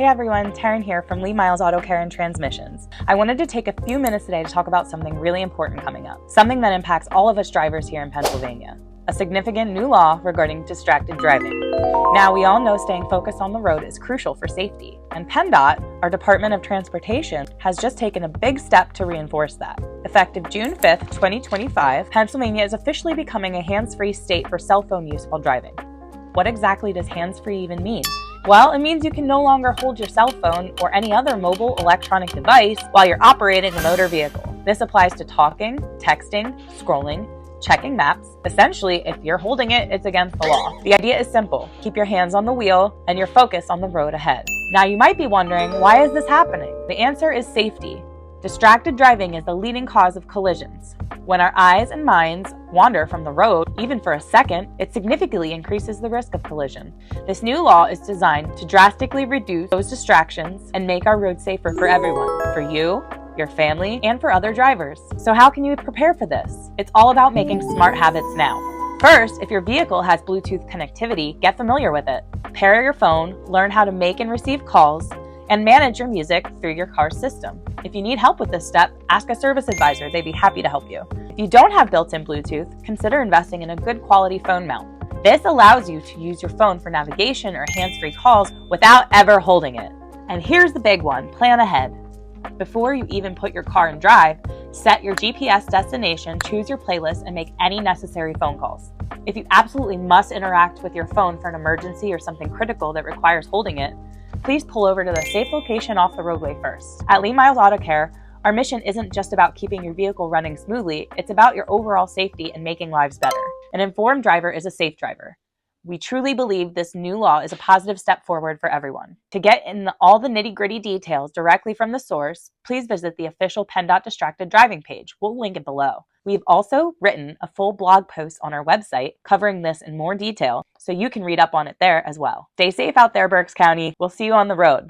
Hey everyone, Taryn here from Myles Auto Care and Transmissions. I wanted to take a few minutes today to talk about something really important coming up, something that impacts all of us drivers here in Pennsylvania, a significant new law regarding distracted driving. Now, we all know staying focused on the road is crucial for safety, and PENNDOT, our Department of Transportation, has just taken a big step to reinforce that. Effective June 5th, 2025, Pennsylvania is officially becoming a hands-free state for cell phone use while driving. What exactly does hands-free even mean? Well, it means you can no longer hold your cell phone or any other mobile electronic device while you're operating a motor vehicle. This applies to talking, texting, scrolling, checking maps. Essentially, if you're holding it, it's against the law. The idea is simple. Keep your hands on the wheel and your focus on the road ahead. Now, you might be wondering, why is this happening? The answer is safety. Distracted driving is the leading cause of collisions. When our eyes and minds wander from the road, even for a second, it significantly increases the risk of collision. This new law is designed to drastically reduce those distractions and make our roads safer for everyone, for you, your family, and for other drivers. So how can you prepare for this? It's all about making smart habits now. First, if your vehicle has Bluetooth connectivity, get familiar with it. Pair your phone, learn how to make and receive calls, and manage your music through your car's system. If you need help with this step, ask a service advisor. They'd be happy to help you. If you don't have built-in Bluetooth, consider investing in a good quality phone mount. This allows you to use your phone for navigation or hands-free calls without ever holding it. And here's the big one, plan ahead. Before you even put your car in drive, set your GPS destination, choose your playlist, and make any necessary phone calls. If you absolutely must interact with your phone for an emergency or something critical that requires holding it, please pull over to the safe location off the roadway first. At Myles Auto Care, our mission isn't just about keeping your vehicle running smoothly, it's about your overall safety and making lives better. An informed driver is a safe driver. We truly believe this new law is a positive step forward for everyone. To get in all the nitty-gritty details directly from the source, please visit the official PENNDOT Distracted Driving page. We'll link it below. We've also written a full blog post on our website covering this in more detail, so you can read up on it there as well. Stay safe out there, Berks County. We'll see you on the road.